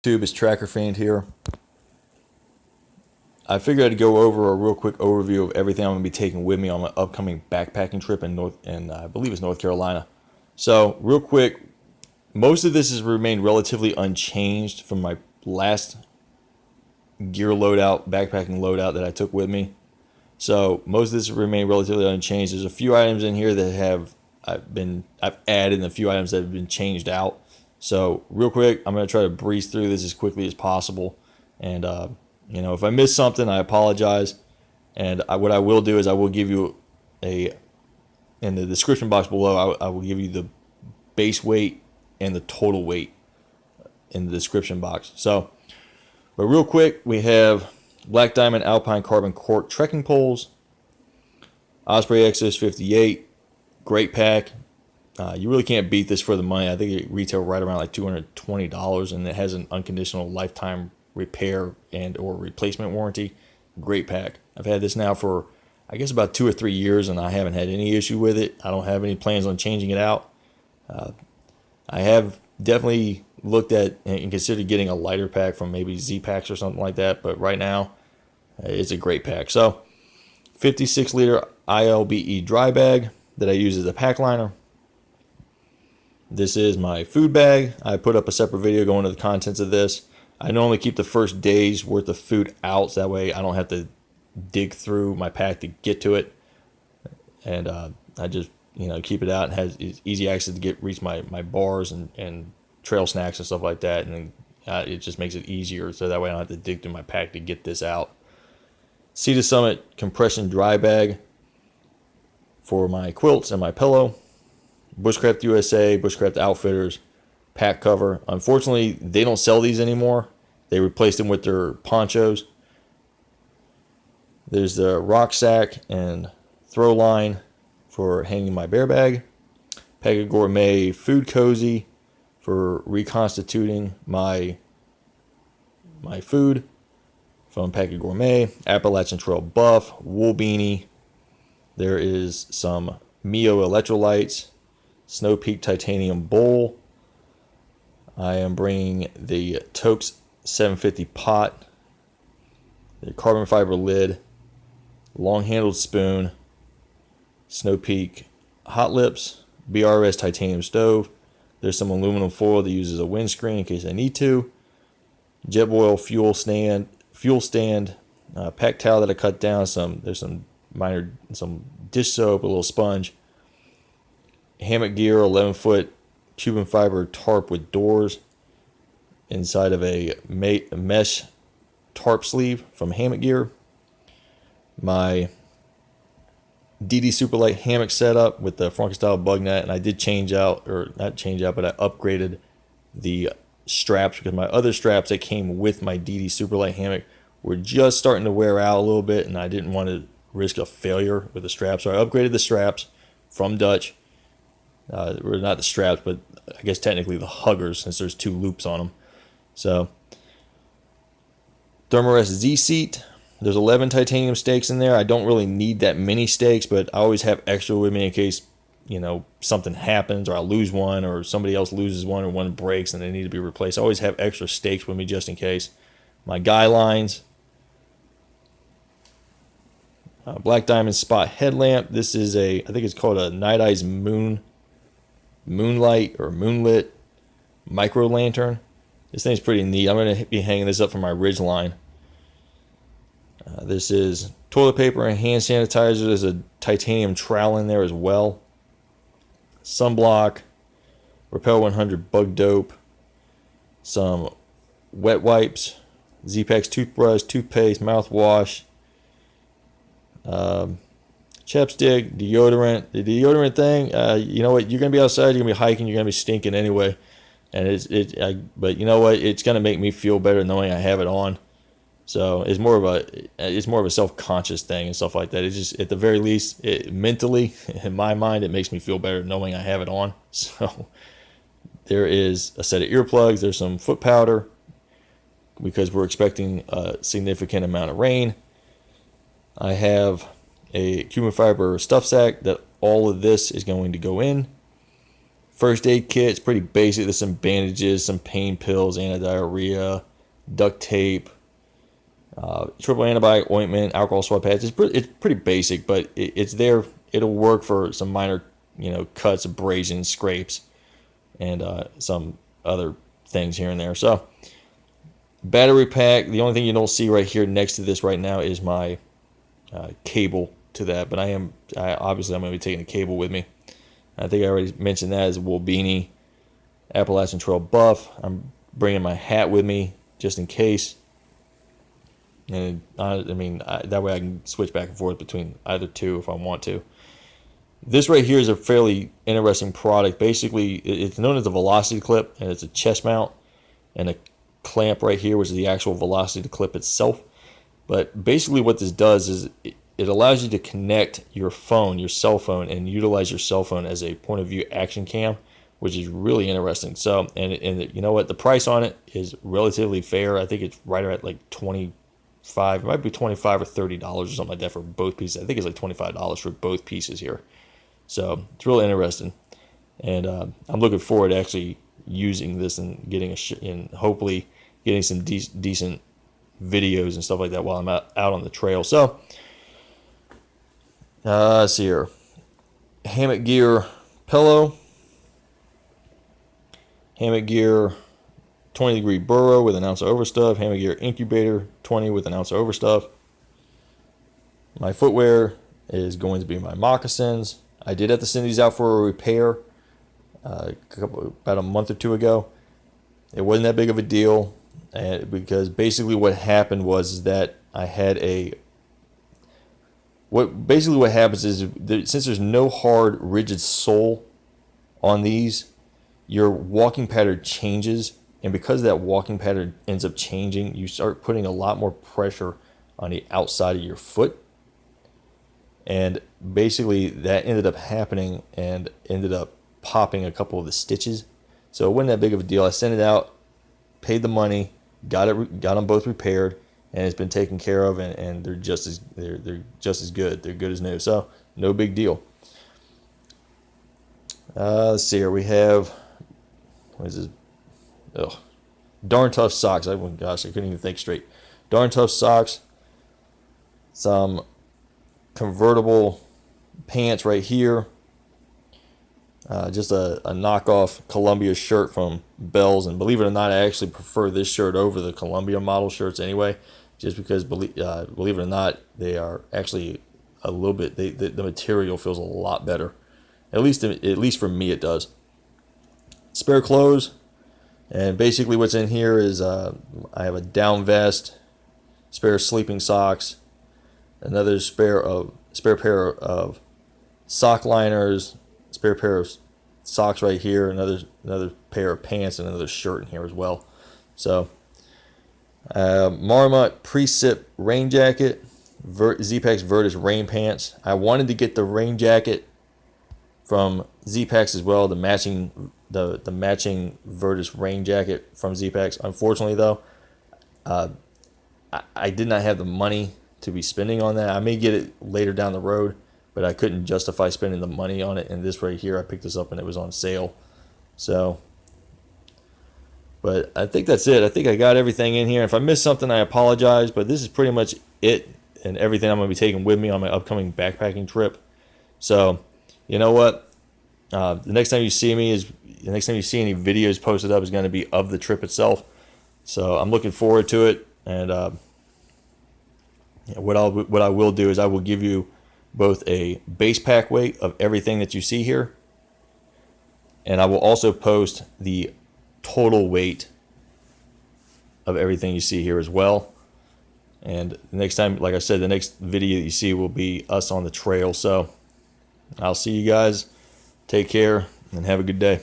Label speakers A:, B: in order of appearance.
A: YouTube, it's Tracker Fiend here. I figured I'd go over a real quick overview of everything I'm going to be taking with me on my upcoming backpacking trip in I believe it's North Carolina. So, real quick, most of this has remained relatively unchanged from my last gear loadout, backpacking loadout that I took with me. So, most of this has remained relatively unchanged. There's a few items in here that I've added, and a few items that have been changed out. So, real quick, I'm going to try to breeze through this as quickly as possible. And, if I miss something, I apologize. And what I will do is I will give you in the description box below, I will give you the base weight and the total weight in the description box. So, but real quick, we have Black Diamond Alpine Carbon Cork trekking poles, Osprey Exodus 58, great pack. You really can't beat this for the money. I think it retail right around like $220, and it has an unconditional lifetime repair and or replacement warranty. Great pack. I've had this now for I guess about 2 or 3 years, and I haven't had any issue with it. I don't have any plans on changing it out. I have definitely looked at and considered getting a lighter pack from maybe Z-Packs or something like that, but right now it's a great pack. So 56 liter ILBE dry bag that I use as a pack liner. This is my food bag. I put up a separate video going into the contents of this. I normally keep the first day's worth of food out, so that way I don't have to dig through my pack to get to it. And I just keep it out and has easy access to reach my bars and trail snacks and stuff like that. And then it just makes it easier, so that way I don't have to dig through my pack to get this out. Sea to Summit compression dry bag for my quilts and my pillow. Bushcraft USA, Bushcraft Outfitters pack cover. Unfortunately, they don't sell these anymore. They replaced them with their ponchos. There's the rucksack and throw line for hanging my bear bag. Pack Gourmet food cozy for reconstituting my food from Pack Gourmet. Appalachian Trail buff, wool beanie. There is some Mio electrolytes, Snow Peak titanium bowl. I am bringing the Toaks 750 pot, the carbon fiber lid, long-handled spoon, Snow Peak hot lips, BRS titanium stove. There's some aluminum foil that uses a windscreen in case I need to. Jetboil fuel stand, pack towel that I cut down. There's some dish soap, a little sponge. Hammock gear, 11-foot Cuban fiber tarp with doors inside of a mesh tarp sleeve from Hammock Gear. My DD Superlight hammock setup with the Frankenstyle bug net, and I did but I upgraded the straps because my other straps that came with my DD Superlight hammock were just starting to wear out a little bit, and I didn't want to risk a failure with the straps, so I upgraded the straps from Dutch. Or not the straps, but I guess technically the huggers, since there's 2 loops on them. So, Thermarest Z seat. There's 11 titanium stakes in there. I don't really need that many stakes, but I always have extra with me in case something happens, or I lose one, or somebody else loses one, or one breaks and they need to be replaced. I always have extra stakes with me just in case. My guy lines. Black Diamond Spot headlamp. This is I think it's called a Night Eyes Moonlight or Moonlit micro lantern. This thing's pretty neat. I'm going to be hanging this up for my ridge line. This is toilet paper and hand sanitizer. There's a titanium trowel in there as well. Sunblock, Repel 100 bug dope, some wet wipes, Z-Packs toothbrush, toothpaste, mouthwash, chapstick, deodorant. The deodorant thing, you know what? You're gonna be outside. You're gonna be hiking. You're gonna be stinking anyway, and but you know what? It's gonna make me feel better knowing I have it on. So it's more of a self-conscious thing and stuff like that. It's just, at the very least, mentally, in my mind, it makes me feel better knowing I have it on. So there is a set of earplugs. There's some foot powder because we're expecting a significant amount of rain. I have a Cuban fiber stuff sack that all of this is going to go in. First aid kit, it's pretty basic. There's some bandages, some pain pills, anti-diarrhea, duct tape, triple antibiotic ointment, alcohol swab pads. It's pretty basic, but it's there. It'll work for some minor, cuts, abrasions, scrapes, and some other things here and there. So, battery pack. The only thing you don't see right here next to this right now is my cable to that. But obviously I'm going to be taking the cable with me. I think I already mentioned that as a wool beanie, Appalachian Trail buff. I'm bringing my hat with me just in case. And that way I can switch back and forth between either two if I want to. This right here is a fairly interesting product. Basically, it's known as a velocity clip, and it's a chest mount and a clamp right here, which is the actual velocity clip itself. But basically what this does is it allows you to connect your phone, your cell phone, and utilize your cell phone as a point of view action cam, which is really interesting. So, and you know what? The price on it is relatively fair. I think it's right at like $25. It might be $25 or $30 or something like that for both pieces. I think it's like $25 for both pieces here. So it's really interesting, and I'm looking forward to actually using this and and hopefully getting some decent videos and stuff like that while I'm out on the trail. So let's see here. Hammock gear pillow. Hammock gear 20-degree burrow with an ounce of overstuff. Hammock gear incubator 20 with an ounce of overstuff. My footwear is going to be my moccasins. I did have to send these out for a repair about a month or two ago. It wasn't that big of a deal, because basically what happened was that I had what happens is since there's no hard rigid sole on these, your walking pattern changes, and because that walking pattern ends up changing, you start putting a lot more pressure on the outside of your foot. And basically that ended up happening and ended up popping a couple of the stitches. So it wasn't that big of a deal. I sent it out, paid the money, got them both repaired, and it's been taken care of, and they're just as good. They're good as new. So no big deal. Let's see here. We have, what is this? Oh, Darn Tough socks. Gosh, I couldn't even think straight. Darn Tough socks. Some convertible pants right here. Just a knockoff Columbia shirt from Bell's, and believe it or not, I actually prefer this shirt over the Columbia model shirts anyway, just because believe it or not, they are actually a little bit, the material feels a lot better. At least for me it does. Spare clothes, and basically what's in here is I have a down vest, spare sleeping socks, another spare pair of sock liners, spare pair of socks right here, another pair of pants, and another shirt in here as well. So Marmot Precip rain jacket, Z-Packs Virtus rain pants. I wanted to get the rain jacket from Z-Packs as well, the matching Virtus rain jacket from Z-Packs. Unfortunately though, I did not have the money to be spending on that. I may get it later down the road, but I couldn't justify spending the money on it. And this right here, I picked this up and it was on sale. So, but I think that's it. I think I got everything in here. If I missed something, I apologize, but this is pretty much it and everything I'm going to be taking with me on my upcoming backpacking trip. So, you know what? The next time you see any videos posted up is going to be of the trip itself. So I'm looking forward to it. And what I will do is I will give you both a base pack weight of everything that you see here, and I will also post the total weight of everything you see here as well. And the next time, like I said, the next video that you see will be us on the trail. So I'll see you guys. Take care and have a good day.